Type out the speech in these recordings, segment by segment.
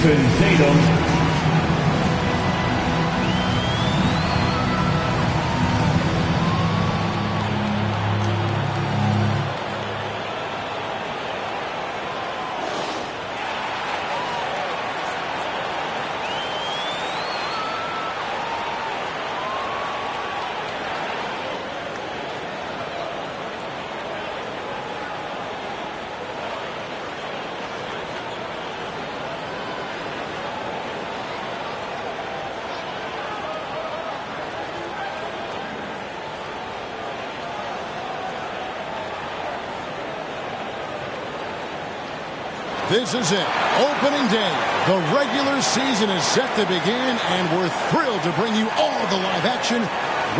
Jason Tatum. This is it. Opening day. The regular season is set to begin, and we're thrilled to bring you all the live action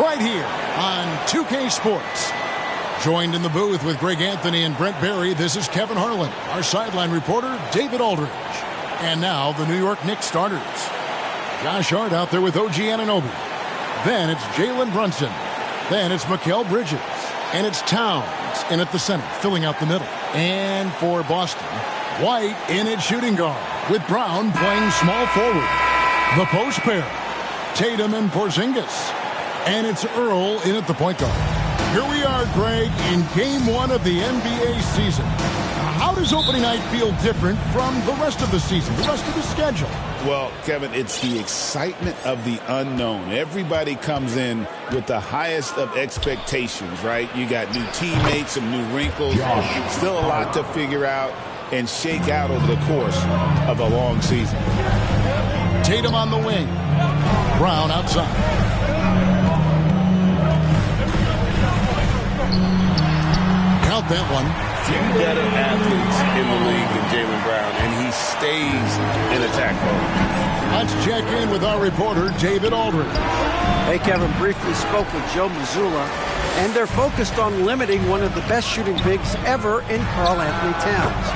right here on 2K Sports. Joined in the booth with Greg Anthony and Brent Barry, this is Kevin Harlan. Our sideline reporter, David Aldridge. And now the New York Knicks starters. Josh Hart out there with OG Anunoby. Then it's Jalen Brunson. Then it's Mikal Bridges. And it's Towns in at the center, filling out the middle. And for Boston, White in at shooting guard, with Brown playing small forward. The post pair, Tatum and Porzingis. And it's Earl in at the point guard. Here we are, Greg, in Game 1 of the NBA season. How does opening night feel different from the rest of the season, the rest of the schedule? Well, Kevin, it's the excitement of the unknown. Everybody comes in with the highest of expectations, right? You got new teammates, some new wrinkles, still a lot to figure out and shake out over the course of a long season. Tatum on the wing. Brown outside. Count that one. Few better athletes in the league than Jaylen Brown, and he stays in attack mode. Let's check in with our reporter, David Aldridge. Hey, Kevin, briefly spoke with Joe Mazzulla, and they're focused on limiting one of the best shooting bigs ever in Karl Anthony Towns.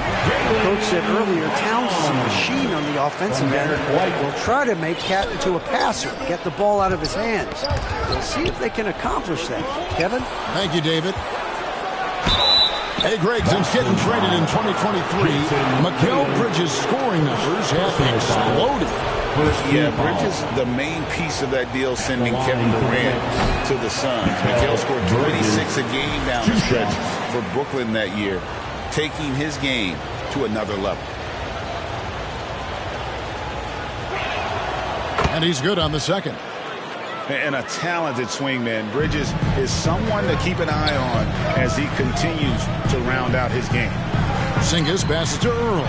The coach said earlier, Towns is a machine on the offensive end. Will try to make Cat into a passer, get the ball out of his hands. We'll see if they can accomplish that. Kevin? Thank you, David. Hey, Greg, since getting traded in 2023, Mikal Bridges' scoring numbers have exploded. Yeah, Bridges, the main piece of that deal, sending Kevin Durant to the Suns. Mikal scored 26 a game down the stretch for Brooklyn that year, taking his game to another level. And he's good on the second. And a talented swingman. Bridges is someone to keep an eye on as he continues to round out his game. Porzingis passes to Earl.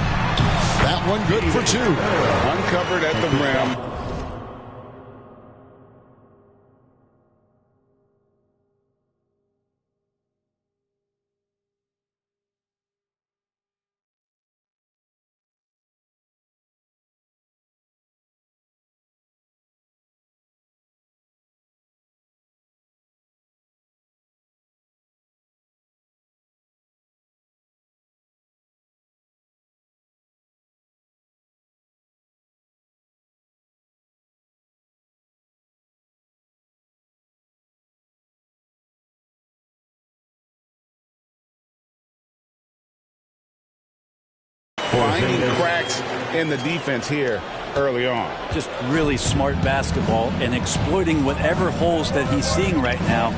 That one good for two. Uncovered at the rim. Finding cracks in the defense here early on. Just really smart basketball and exploiting whatever holes that he's seeing right now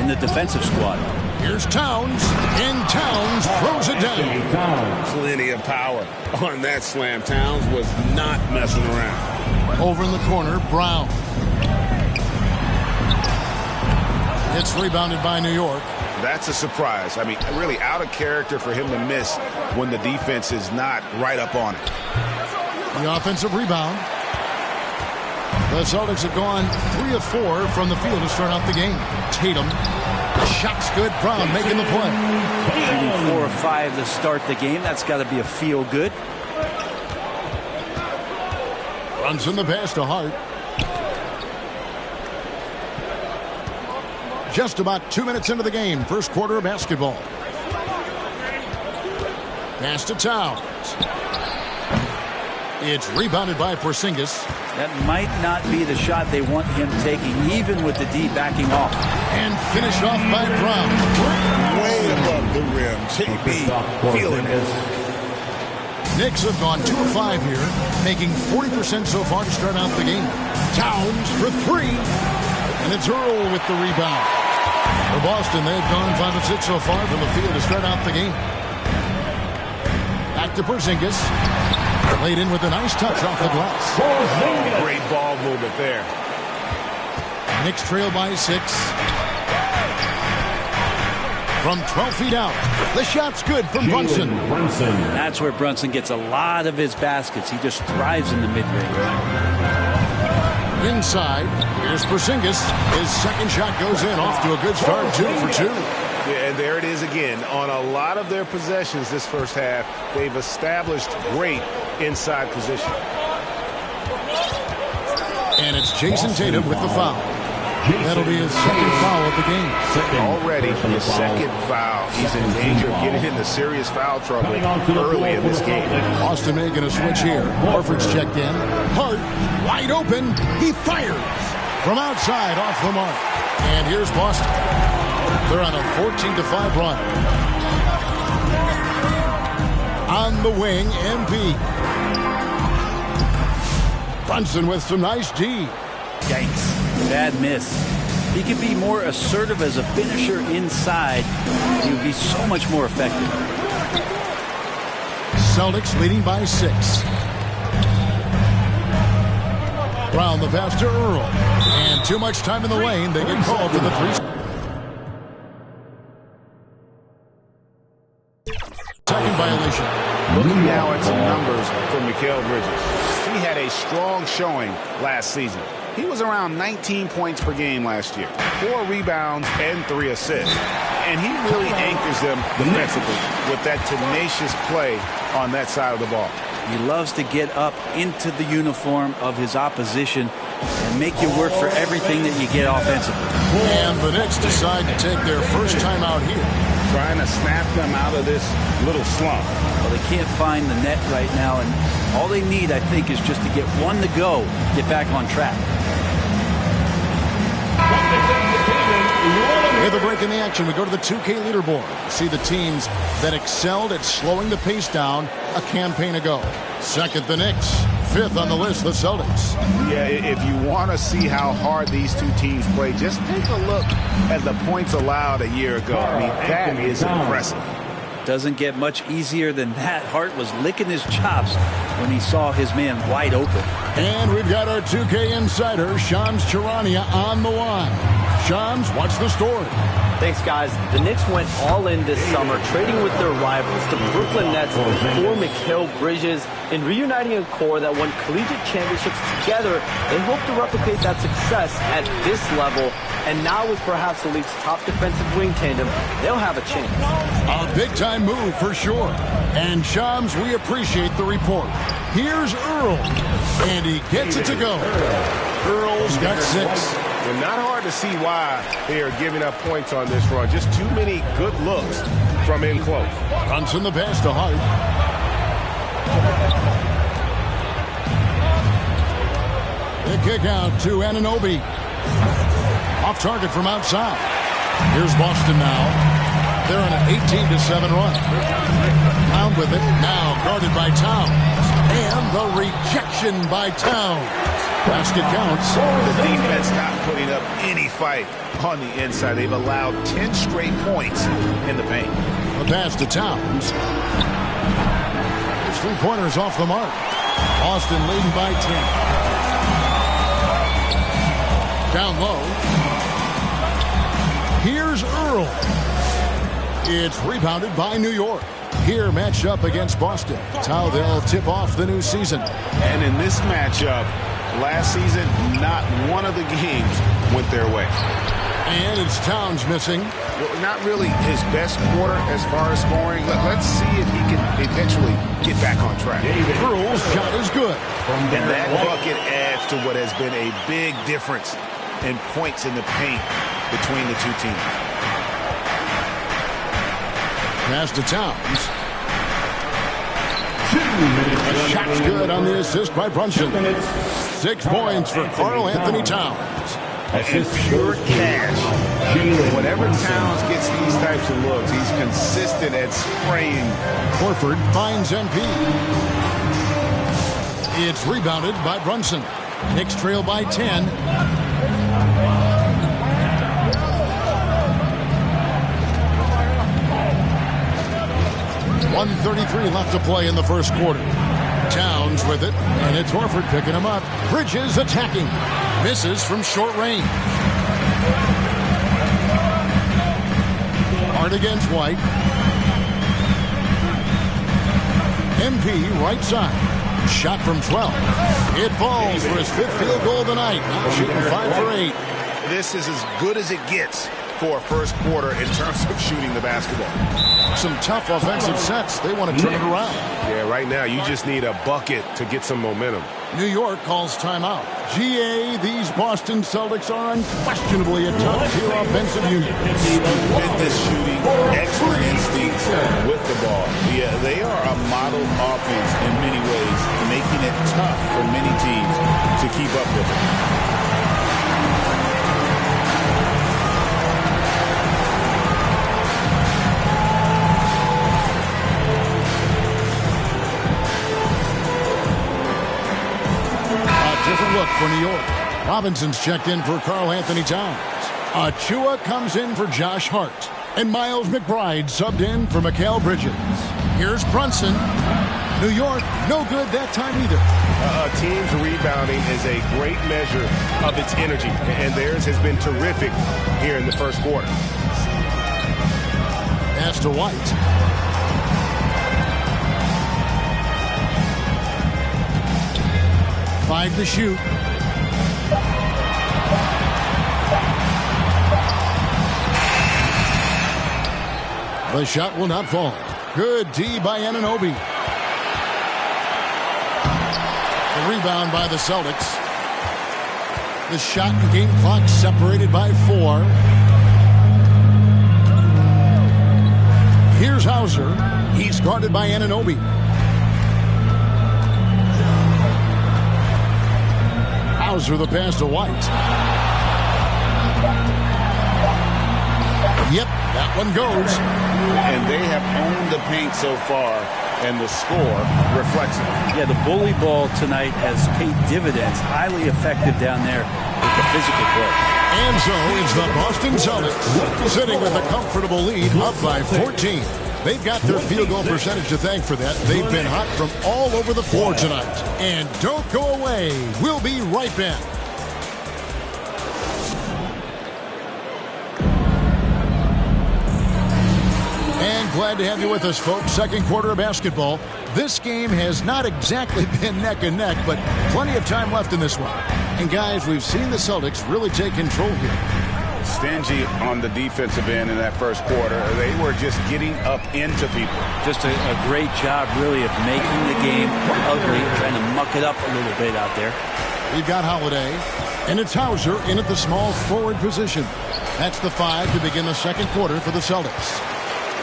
in the defensive squad. Here's Towns, and Towns throws it down. Plenty of power on that slam. Towns was not messing around. Over in the corner, Brown. It's rebounded by New York. That's a surprise. I mean, really out of character for him to miss when the defense is not right up on it. The offensive rebound. The Celtics have gone 3 of 4 from the field to start out the game. Tatum. Shot's good. Brown making the play. Shooting 4 of 5 to start the game. That's got to be a feel good. Runs in the pass to Hart. Just about 2 minutes into the game. First quarter of basketball. Pass to Towns. It's rebounded by Porzingis. That might not be the shot they want him taking, even with the D backing off. And finished off by Brown. Way above the rim. JB feeling it. Knicks have gone 2 of 5 here, making 40% so far to start out the game. Towns for 3, and it's Earl with the rebound. For Boston, they've gone 5 of 6 so far from the field to start out the game. Back to Porzingis. Laid in with a nice touch off the glass. Oh, great ball movement there. Knicks trail by 6. From 12 feet out, the shot's good from Brunson. That's where Brunson gets a lot of his baskets. He just thrives in the mid-range. Inside, here's Porzingis. His second shot goes in, off to a good start, 2 for 2. Yeah, and there it is again. On a lot of their possessions this first half, they've established great inside position. And it's Jason Tatum with the foul. That'll be his second foul of the game. Already his second foul. He's in danger of getting into serious foul trouble early in this game. Boston making a switch here. Horford's checked in. Hart, wide open. He fires from outside off the mark. And here's Boston. They're on a 14-5 run. On the wing, MP. Brunson with some nice D. Yikes. Bad miss. He could be more assertive as a finisher inside. He would be so much more effective. Celtics leading by 6. Brown the pass to Earl. And too much time in the lane. They get called to the 3-second violation. Looking now at some numbers for Mikal Bridges. He had a strong showing last season. He was around 19 points per game last year, 4 rebounds and 3 assists. And he really anchors them defensively with that tenacious play on that side of the ball. He loves to get up into the uniform of his opposition and make you work for everything that you get offensively. And the Knicks decide to take their first time out here. Trying to snap them out of this little slump. Well, they can't find the net right now, and all they need, I think, is just to get one to go, get back on track. With a break in the action, we go to the 2K leaderboard. See the teams that excelled at slowing the pace down a campaign ago. Second, the Knicks. 5th on the list, the Celtics. Yeah, if you want to see how hard these two teams play, just take a look at the points allowed a year ago. I mean, that is impressive. Doesn't get much easier than that. Hart was licking his chops when he saw his man wide open. And we've got our 2K insider, Shams Charania, on the line. Shams, what's the story? Thanks, guys. The Knicks went all in this summer, trading with their rivals, the Brooklyn Nets, for Mikal Bridges, and reuniting a core that won collegiate championships together. They hope to replicate that success at this level, and now with perhaps the league's top defensive wing tandem, they'll have a chance. A big-time move for sure. And Shams, we appreciate the report. Here's Earl, and he gets it to go. Earl's got 6. And not hard to see why they are giving up points on this run. Just too many good looks from in close. Brunson the pass to Hart. The kick out to Anunoby. Off target from outside. Here's Boston now. They're on an 18-7 run. Pound with it. Now guarded by Towns. And the rejection by Towns. Basket counts. The defense not putting up any fight on the inside. They've allowed 10 straight points in the paint. The pass to Towns. His 3-pointers off the mark. Boston leading by 10. Down low. Here's Earl. It's rebounded by New York. Here matched up against Boston. It's how they'll tip off the new season. And in this matchup, last season, not one of the games went their way. And it's Towns missing. Well, not really his best quarter as far as scoring. Let's see if he can eventually get back on track. Earl's shot is good. And that bucket adds to what has been a big difference in points in the paint between the two teams. Pass to Towns. The shot's good on the assist by Brunson. 6 points for Karl Anthony Towns. and pure cash. Whenever Towns gets these types of looks, he's consistent at spraying. Horford finds MP. It's rebounded by Brunson. Knicks trail by 10. .133 left to play in the first quarter. Towns with it, and it's Horford picking him up. Bridges attacking. Misses from short range. Hard against White. MP right side. Shot from 12. It falls for his 5th field goal of the night. Now shooting 5 for 8. This is as good as it gets for a first quarter in terms of shooting the basketball. Some tough offensive sets. They want to turn it around. Yeah, right now you just need a bucket to get some momentum. New York calls timeout. GA, these Boston Celtics are unquestionably a top-tier offensive unit. Stupendous shooting, excellent instincts with the ball. Yeah, they are a model offense in many ways, making it tough for many teams to keep up with it. Different look for New York. Robinson's checked in for Karl Anthony Towns. Achua comes in for Josh Hart. And Miles McBride subbed in for Mikal Bridges. Here's Brunson. New York, no good that time either. A team's rebounding is a great measure of its energy, and theirs has been terrific here in the first quarter. Pass to White. Five to shoot. The shot will not fall. Good D by Anunoby. The rebound by the Celtics. The shot and game clock separated by 4. Here's Hauser. He's guarded by Anunoby. Hauser the pass to White. Yep, that one goes. And they have owned the paint so far, and the score reflects it. Yeah, the bully ball tonight has paid dividends. Highly effective down there with the physical play. And so it's the Boston Celtics sitting with a comfortable lead up by 14. They've got their field goal percentage to thank for that. They've been hot from all over the floor tonight. And don't go away. We'll be right back. And glad to have you with us, folks. Second quarter of basketball. This game has not exactly been neck and neck, but plenty of time left in this one. And guys, we've seen the Celtics really take control here. Stingy on the defensive end in that first quarter. They were just getting up into people. Just a great job, really, of making the game ugly, trying to muck it up a little bit out there. We've got Holiday, and it's Hauser in at the small forward position. That's the 5 to begin the second quarter for the Celtics.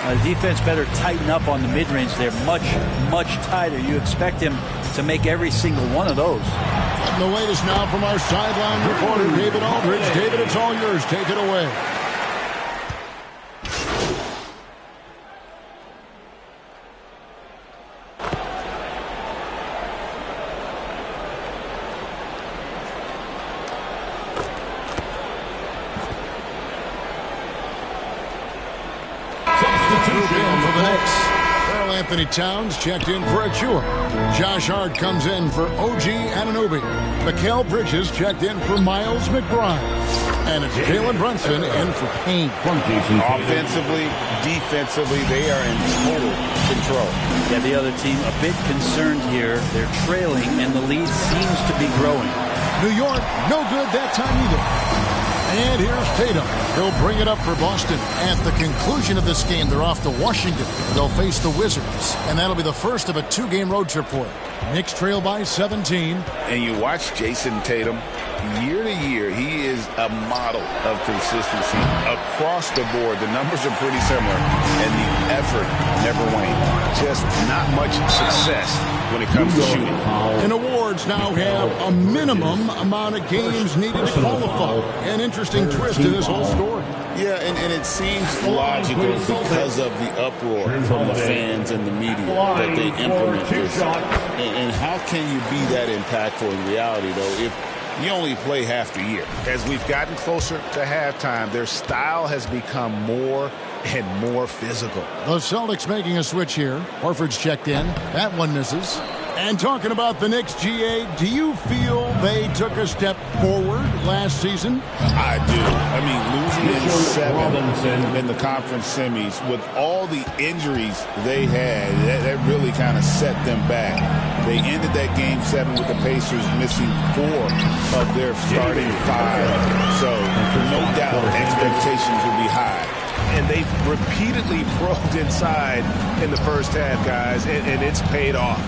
The defense better tighten up on the mid-range. They're much, much tighter. You expect him to make every single one of those. And the latest now from our sideline reporter, David Aldridge. David, it's all yours. Take it away. For the Knicks, Karl Anthony Towns checked in for Achua. Josh Hart comes in for OG Anunoby. Mikal Bridges checked in for Miles McBride. And it's Jalen Brunson in for Payne. Offensively, defensively, they are in total control. Yeah, the other team a bit concerned here. They're trailing, and the lead seems to be growing. New York, no good that time either. And here's Tatum. He'll bring it up for Boston. At the conclusion of this game, they're off to Washington. They'll face the Wizards. And that'll be the first of a 2-game road trip for them. Knicks trail by 17. And you watch Jason Tatum. Year to year, he is a model of consistency across the board. The numbers are pretty similar, and the effort never waned. Just not much success when it comes to shooting. An award Cards now have a minimum amount of games needed to qualify. An interesting twist to this whole story. Yeah, and it seems logical because of the uproar from the fans and the media that they implement this. And how can you be that impactful in reality, though, if you only play half the year? As we've gotten closer to halftime, their style has become more and more physical. The Celtics making a switch here. Horford's checked in. That one misses. And talking about the Knicks, GA, do you feel they took a step forward last season? I do. I mean, losing in 7 in the conference semis with all the injuries they had, that really kind of set them back. They ended that game 7 with the Pacers missing 4 of their starting 5. So, no doubt, expectations will be high. And they've repeatedly probed inside in the first half, guys, and it's paid off.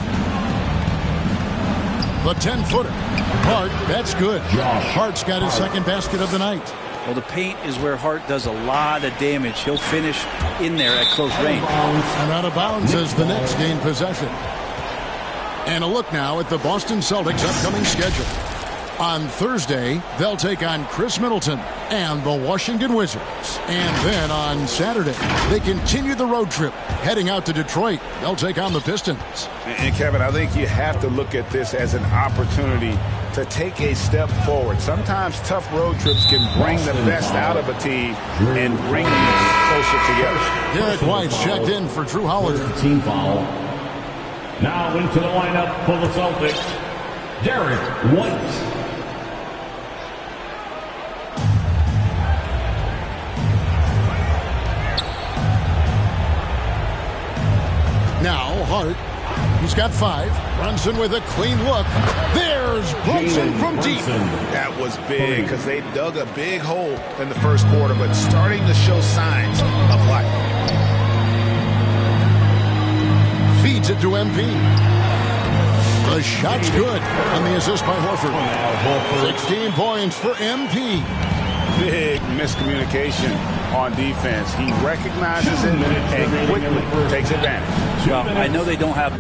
The 10-footer. Hart, that's good. Hart's got his second basket of the night. Well, the paint is where Hart does a lot of damage. He'll finish in there at close range. And out of bounds as the Knicks gain possession. And a look now at the Boston Celtics' upcoming schedule. On Thursday, they'll take on Chris Middleton and the Washington Wizards. And then on Saturday, they continue the road trip. Heading out to Detroit, they'll take on the Pistons. And Kevin, I think you have to look at this as an opportunity to take a step forward. Sometimes tough road trips can bring the best out of a team and bring them closer together. Derek White's checked in for Drew Holiday. Team foul. Now into the lineup for the Celtics, Derek White. Now Hart, he's got 5. Brunson with a clean look. There's Brunson from deep. That was big because they dug a big hole in the first quarter, but starting to show signs of life. Feeds it to MP. The shot's good on the assist by Horford. 16 points for MP. Big miscommunication on defense. He recognizes it and quickly takes advantage. Well, I know they don't have...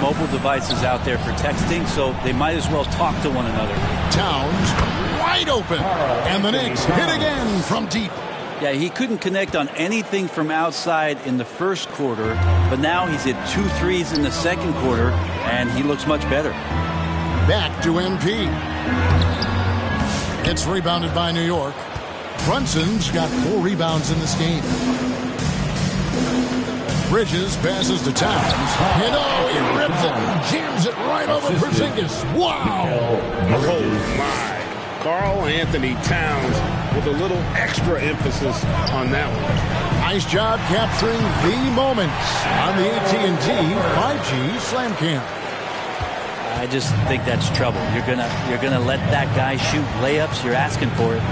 mobile devices out there for texting, so they might as well talk to one another. Towns wide open, and the Knicks hit again from deep. Yeah, he couldn't connect on anything from outside in the first quarter, but now he's hit 2 threes in the second quarter, and he looks much better. Back to MP. It's rebounded by New York. Brunson's got 4 rebounds in this game. Bridges passes to Towns. And oh, he rips it and jams it right over Porzingis. Wow! Oh, my. Karl Anthony Towns with a little extra emphasis on that one. Nice job capturing the moments on the AT&T 5G Slam Cam. I just think that's trouble. You're gonna let that guy shoot layups. You're asking for it.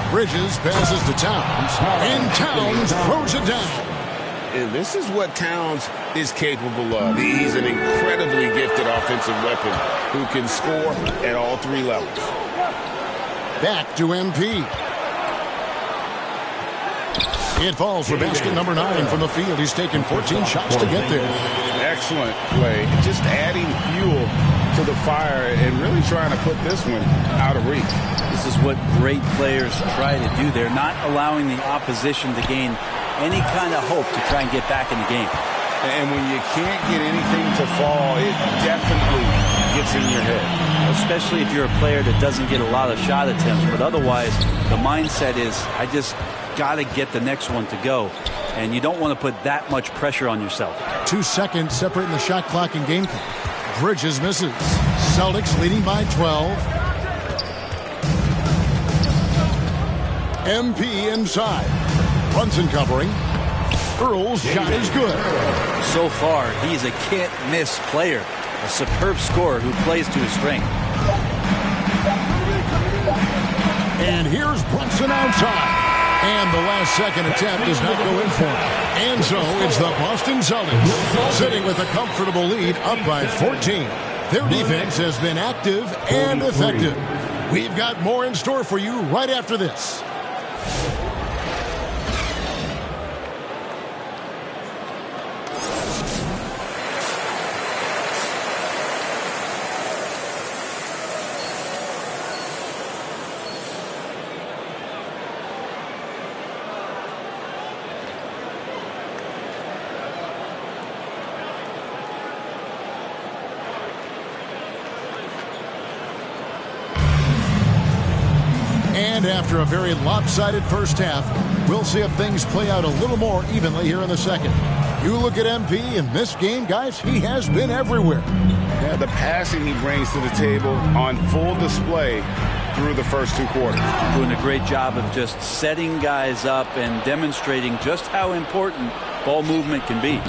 Bridges passes to Towns, and Towns throws it down. And this is what Towns is capable of. He's an incredibly gifted offensive weapon who can score at all 3 levels. Back to MP. It falls for basket number 9 from the field. He's taken 14 shots to get there. Excellent play. Just adding fuel to the fire and really trying to put this one out of reach. This is what great players try to do. They're not allowing the opposition to gain any kind of hope to try and get back in the game. And when you can't get anything to fall, it definitely gets in your head. Especially if you're a player that doesn't get a lot of shot attempts. But otherwise, the mindset is, I just got to get the next one to go. And you don't want to put that much pressure on yourself. 2 seconds separating the shot clock and game clock. Bridges misses. Celtics leading by 12. MP inside. Brunson covering. Earl's shot is good. So far, he's a can't-miss player. A superb scorer who plays to his strength. And here's Brunson outside. And the last second attempt does not go in for him. And so it's the Boston Celtics sitting with a comfortable lead up by 14. Their defense has been active and effective. We've got more in store for you right after this. And after a very lopsided first half, we'll see if things play out a little more evenly here in the second. You look at MP in this game, guys, he has been everywhere. Yeah, the passing he brings to the table on full display through the first 2 quarters. Doing a great job of just setting guys up and demonstrating just how important ball movement can be.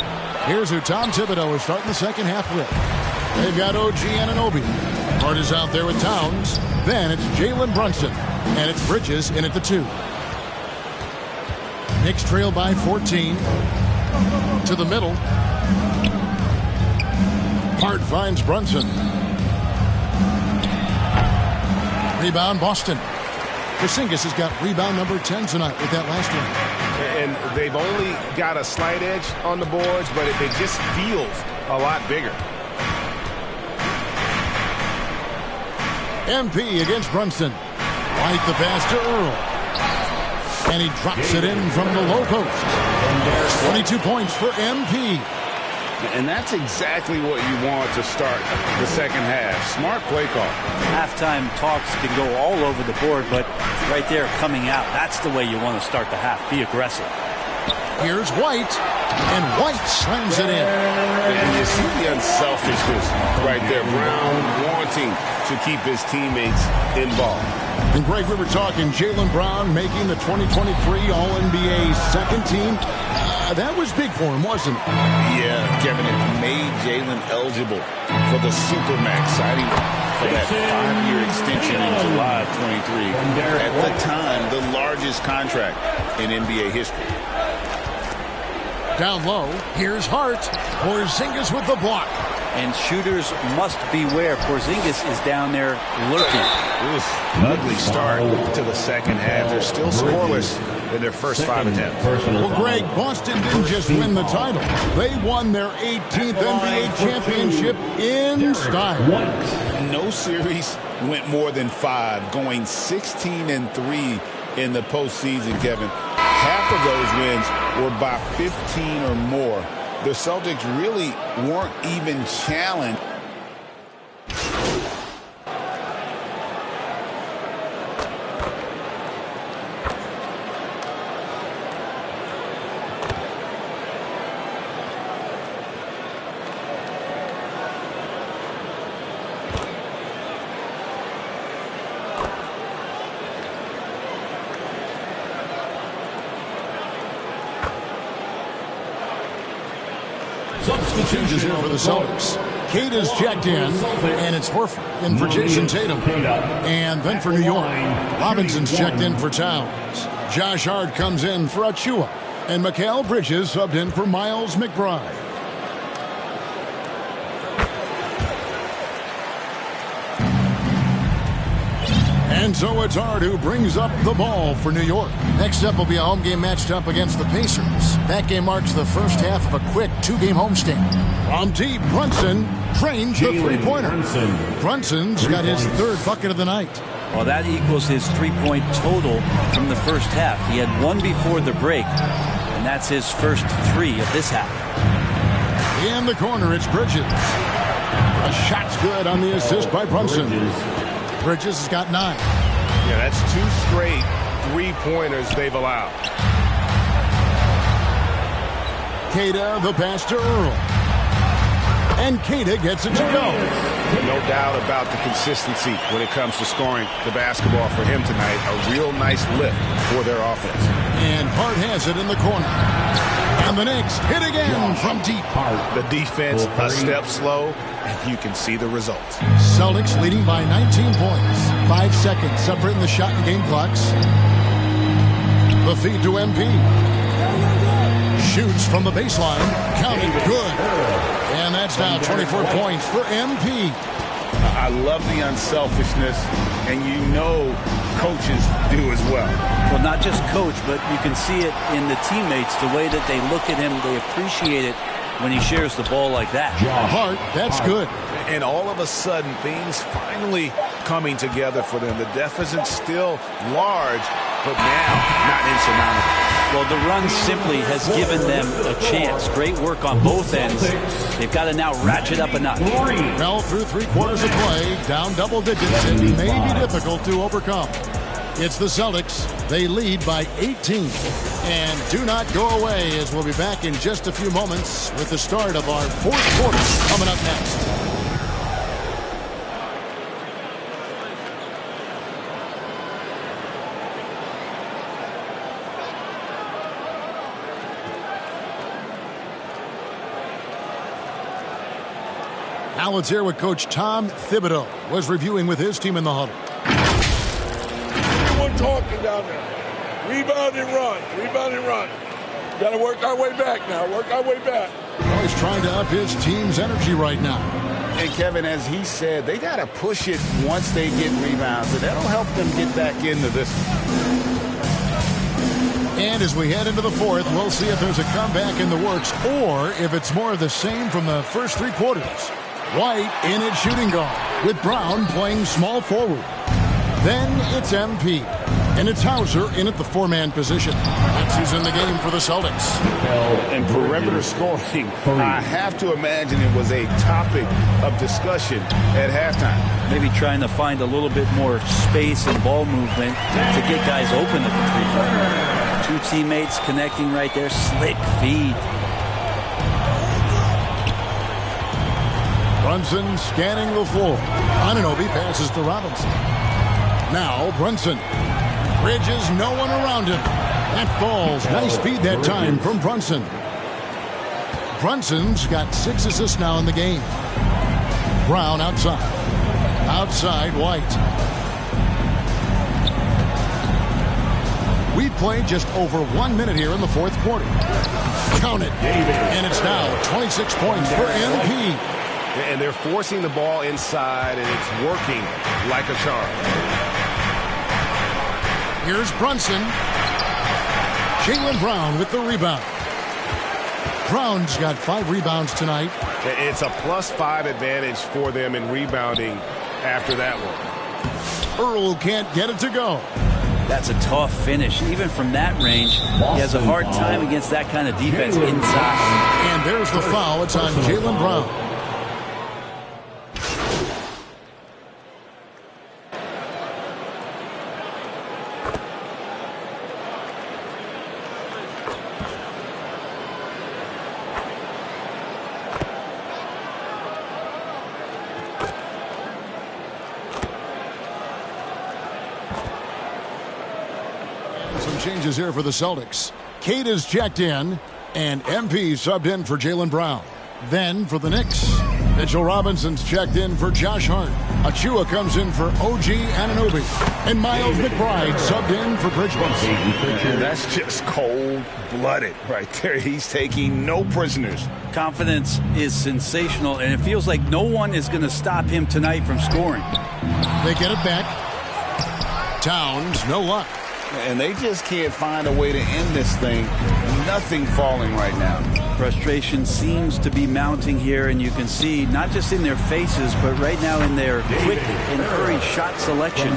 Here's who Tom Thibodeau is starting the second half with. They've got OG Anunoby. Hart is out there with Towns. Then it's Jalen Brunson. And it's Bridges in at the 2. Knicks trail by 14. To the middle. Hart finds Brunson. Rebound Boston. Porzingis has got rebound number 10 tonight with that last one. And they've only got a slight edge on the boards, but it just feels a lot bigger. MP against Brunson. Right the pass to Earl. And he drops it in from the low post. 22 points for MP. And that's exactly what you want to start the second half. Smart play call. Halftime talks can go all over the board, but right there coming out, that's the way you want to start the half. Be aggressive. Here's White. And White slams it in. And you see the unselfishness right there. Brown wanting to keep his teammates involved. And Greg, we were talking Jaylen Brown making the 2023 All-NBA second team. That was big for him, wasn't it? Yeah, Kevin, it made Jalen eligible for the Supermax signing for that 5-year extension in July of 23. At the time, the largest contract in NBA history. Down low, here's Hart. Porzingis with the block. And shooters must beware. Porzingis is down there lurking. It was an ugly start to the second half. They're still scoreless in their first 5 attempts. Well, Greg, Boston didn't just win the title. They won their 18th NBA championship in style. No series went more than 5, going 16-3 in the postseason, Kevin. Half of those wins were by 15 or more. The Celtics really weren't even challenged. Changes here for the Celtics. Kate is checked in, and it's Horford in for Jason Tatum. And then for New York, Robinson's checked in for Towns. Josh Hart comes in for Achua. And Mikal Bridges subbed in for Miles McBride. And so it's Hart who brings up the ball for New York. Next up will be a home game matched up against the Pacers. That game marks the first half of a quick 2-game homestand. From deep, Brunson drains the three-pointer. Brunson's got his 3rd bucket of the night. Well, that equals his 3-point total from the first half. He had 1 before the break, and that's his first 3 of this half. In the corner, it's Bridges. A shot's good on the assist by Brunson. Bridges has got 9. Yeah, that's 2 straight three-pointers they've allowed. Cada, the pass to Earl. And Cada gets it to go. No doubt about the consistency when it comes to scoring the basketball for him tonight. A real nice lift for their offense. And Hart has it in the corner. And the Knicks hit again from deep. The defense a step slow, and you can see the results. Celtics leading by 19 points. 5 seconds separating the shot and game clocks. The feed to MP. Shoots from the baseline. Counted good. And that's now 24 points for MP. I love the unselfishness, and you know coaches do as well. Well, not just coach, but you can see it in the teammates, the way that they look at him. They appreciate it when he shares the ball like that. Hart, that's good. And all of a sudden, things finally coming together for them. The deficit's still large, but now not insurmountable. Well, the run simply has given them a chance. Great work on both ends. They've got to now ratchet up a notch. Well, through 3 quarters of play, down double digits, it may be difficult to overcome. It's the Celtics. They lead by 18. And do not go away, as we'll be back in just a few moments with the start of our 4th quarter coming up next. Now let's hear what Coach Tom Thibodeau was reviewing with his team in the huddle. Everyone talking down there. Rebound and run. Rebound and run. Got to work our way back now. Work our way back. Well, he's trying to up his team's energy right now. And Kevin, as he said, they got to push it once they get rebounds. And that'll help them get back into this. And as we head into the 4th, we'll see if there's a comeback in the works or if it's more of the same from the first 3 quarters. White in at shooting guard, with Brown playing small forward. Then it's MP, and it's Hauser in at the 4-man position. That's who's in the game for the Celtics. And perimeter scoring, I have to imagine it was a topic of discussion at halftime. Maybe trying to find a little bit more space and ball movement to get guys open at the 3-point. 2 teammates connecting right there. Slick feed. Brunson scanning the floor. Anunoby passes to Robinson. Now Brunson. Bridges, no one around him. That falls. Nice feed that time from Brunson. Brunson's got 6 assists now in the game. Brown outside. Outside White. We played just over 1 minute here in the 4th quarter. Count it. And it's now 26 points for MP. And they're forcing the ball inside, and it's working like a charm. Here's Brunson. Jaylen Brown with the rebound. Brown's got 5 rebounds tonight. It's a +5 advantage for them in rebounding after that one. Earl can't get it to go. That's a tough finish. Even from that range, he has a hard time against that kind of defense inside. And there's the foul. It's on Jaylen Brown. Some changes here for the Celtics. Kate is checked in, and MP subbed in for Jaylen Brown. Then for the Knicks, Mitchell Robinson's checked in for Josh Hart. Achua comes in for OG Anunoby. And Miles McBride subbed in for Bridges. And that's just cold-blooded right there. He's taking no prisoners. Confidence is sensational, and it feels like no one is going to stop him tonight from scoring. They get it back. Towns, no luck. And they just can't find a way to end this thing. Nothing falling right now. Frustration seems to be mounting here, and you can see not just in their faces, but right now in their quick and hurried shot selection.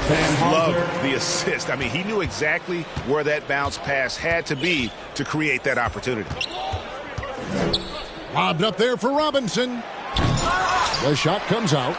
Love the assist. I mean, he knew exactly where that bounce pass had to be to create that opportunity. Lobbed up there for Robinson. The shot comes out.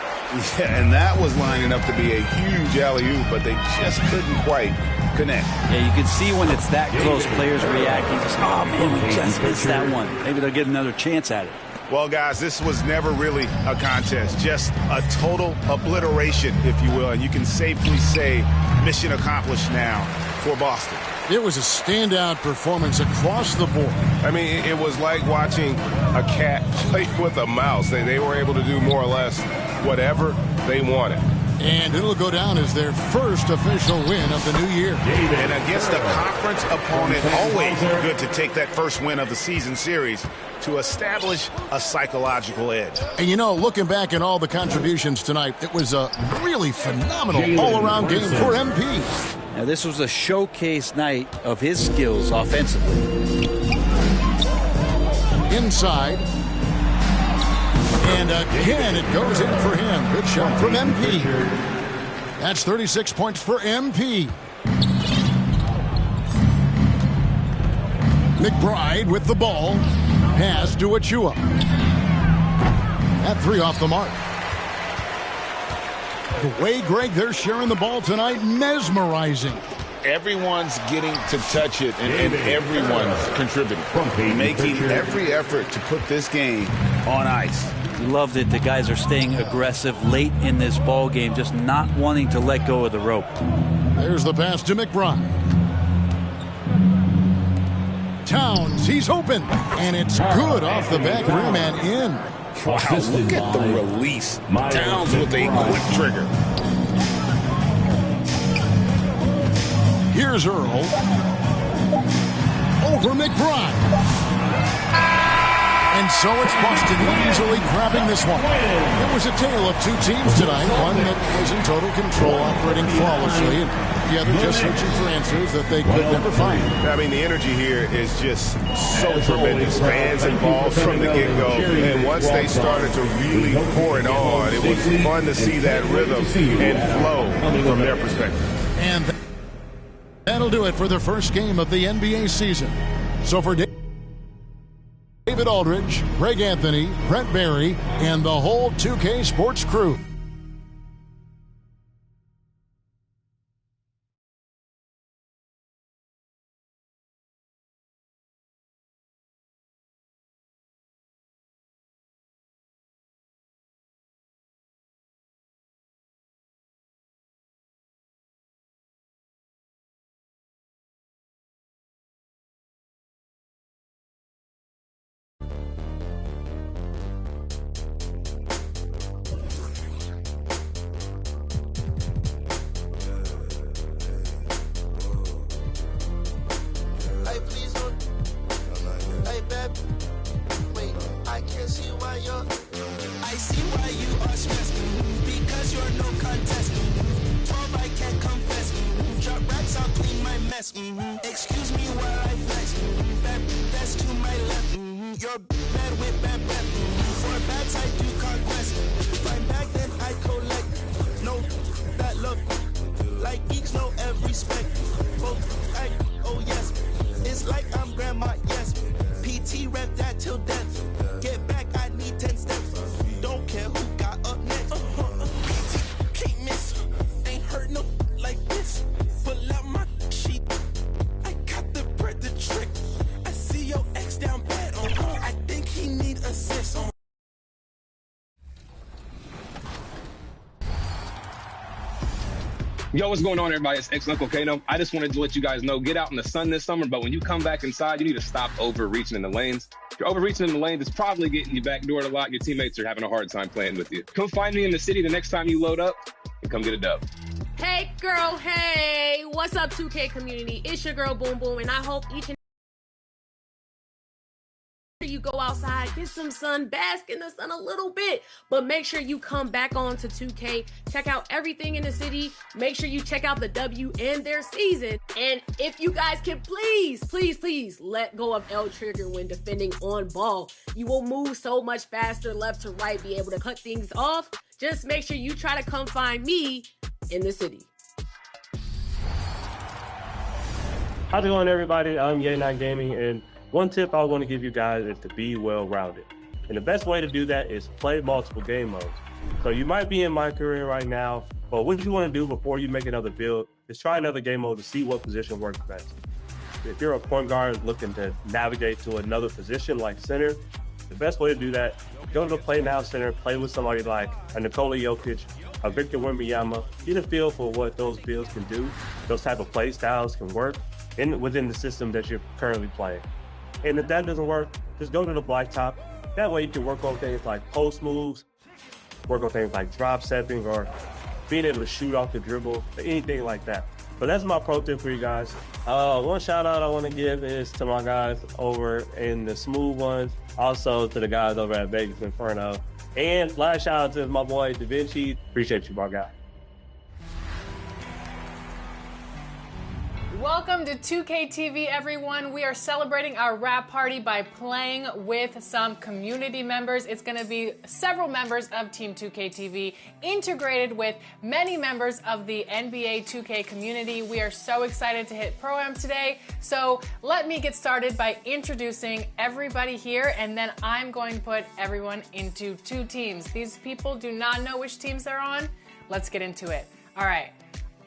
Yeah, and that was lining up to be a huge alley-oop, but they just couldn't quite connect. Yeah, you can see when it's that close, players reacting. Just, oh, man, we just missed that one. Maybe they'll get another chance at it. Well, guys, this was never really a contest, just a total obliteration, if you will. And you can safely say mission accomplished now for Boston. It was a standout performance across the board. I mean, it was like watching a cat play with a mouse. They were able to do more or less whatever they wanted. And it'll go down as their first official win of the new year. And against a conference opponent, always good to take that first win of the season series to establish a psychological edge. And you know, looking back at all the contributions tonight, it was a really phenomenal all-around game for MP. Now, this was a showcase night of his skills offensively. Inside. And again, it goes in for him. Good shot from MP. That's 36 points for MP. McBride with the ball. Pass to Achua. That three off the mark. The way, Greg, they're sharing the ball tonight, mesmerizing. Everyone's getting to touch it, and everyone's contributing, making every effort to put this game on ice. We loved it. The guys are staying aggressive late in this ball game, just not wanting to let go of the rope. There's the pass to McBride. Towns, he's open, and it's good off the back rim and in. Wow, look at the release. Towns with a quick trigger. Here's Earl. Over McBride. And so it's Boston easily grabbing this one. It was a tale of two teams tonight. One that was in total control, operating flawlessly, and the other just searching for answers that they could never find. I mean, the energy here is just so tremendous. Fans involved from the get-go. And once they started to really pour it on, it was fun to see that rhythm and flow from their perspective. And that'll do it for the first game of the NBA season. So for David Aldridge, Greg Anthony, Brent Barry, and the whole 2K Sports crew. Excuse me while I flex. That's to my left. You're bad with bad breath. For bats I do conquest. Find back then I collect. No, that love. Like geeks know every spec. Both I, oh yes. It's like I'm grandma, yes. PT rep that till death. Get back, I need 10 steps. Don't care who got up next. PT can't miss. Ain't heard no like this. Pull out my sheet. I got the bread, the trick. I see your ex down bad. I think he need assist. Yo, what's going on, everybody? It's ex-Uncle Kano. I just wanted to let you guys know, get out in the sun this summer, but when you come back inside, you need to stop overreaching in the lanes. If you're overreaching in the lanes, it's probably getting you backdoored a lot. Your teammates are having a hard time playing with you. Come find me in the city the next time you load up and come get a dub. Hey, girl, hey. What's up, 2K community? It's your girl, Boom Boom, and I hope each and you go outside, get some sun, bask in the sun a little bit, but make sure you come back on to 2K, check out everything in the city, make sure you check out the W and their season, and if you guys can please let go of L trigger when defending on ball. You will move so much faster left to right, be able to cut things off. Just make sure you try to come find me in the city. How's it going, everybody? I'm Ye9 Gaming, and one tip I want to give you guys is to be well-rounded. And the best way to do that is play multiple game modes. So you might be in my career right now, but what you want to do before you make another build is try another game mode to see what position works best. If you're a point guard looking to navigate to another position like center, the best way to do that, go to the play now center, play with somebody like a Nikola Jokic, a Victor Wembanyama, get a feel for what those builds can do, those type of play styles can work within the system that you're currently playing. And if that doesn't work, just go to the blacktop. That way you can work on things like post moves, work on things like drop stepping, or being able to shoot off the dribble, or anything like that. But that's my pro tip for you guys. One shout out I want to give is to my guys over in the smooth ones, also to the guys over at Vegas Inferno. And last shout out to my boy Da Vinci. Appreciate you, my guy. Welcome to 2K TV, everyone. We are celebrating our wrap party by playing with some community members. It's going to be several members of Team 2K TV integrated with many members of the NBA 2K community. We are so excited to hit Pro-Am today. So let me get started by introducing everybody here, and then I'm going to put everyone into two teams. These people do not know which teams they're on. Let's get into it. All right.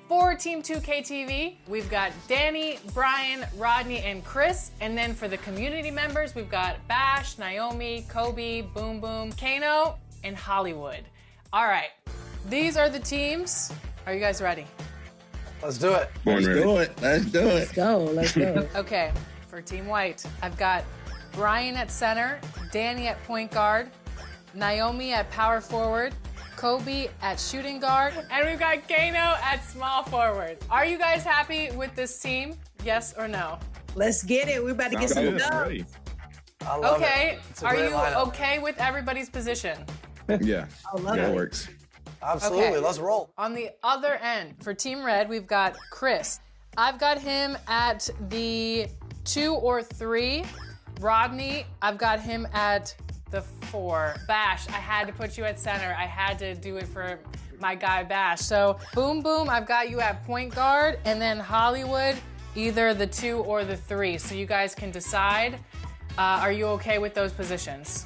For Team 2K TV, we've got Danny, Brian, Rodney, and Chris. And then for the community members, we've got Bash, Naomi, Kobe, Boom Boom, Kano, and Hollywood. All right, these are the teams. Are you guys ready? Let's do it. Let's do it. Let's do it. Let's go. Let's go. Okay, for Team White, I've got Brian at center, Danny at point guard, Naomi at power forward, Kobe at shooting guard, and we've got Kano at small forward. Are you guys happy with this team? Yes or no? Let's get it. We're about to get some dubs. I love okay. it. Are you lineup. okay with everybody's position? Yeah. I love that it. works. Absolutely. Okay. Let's roll. On the other end, for Team Red, we've got Chris. I've got him at the 2 or 3. Rodney, I've got him at the 4. Bash, I had to put you at center. I had to do it for my guy Bash. So Boom Boom, I've got you at point guard, and then Hollywood, either the 2 or the 3. So you guys can decide. Are you okay with those positions?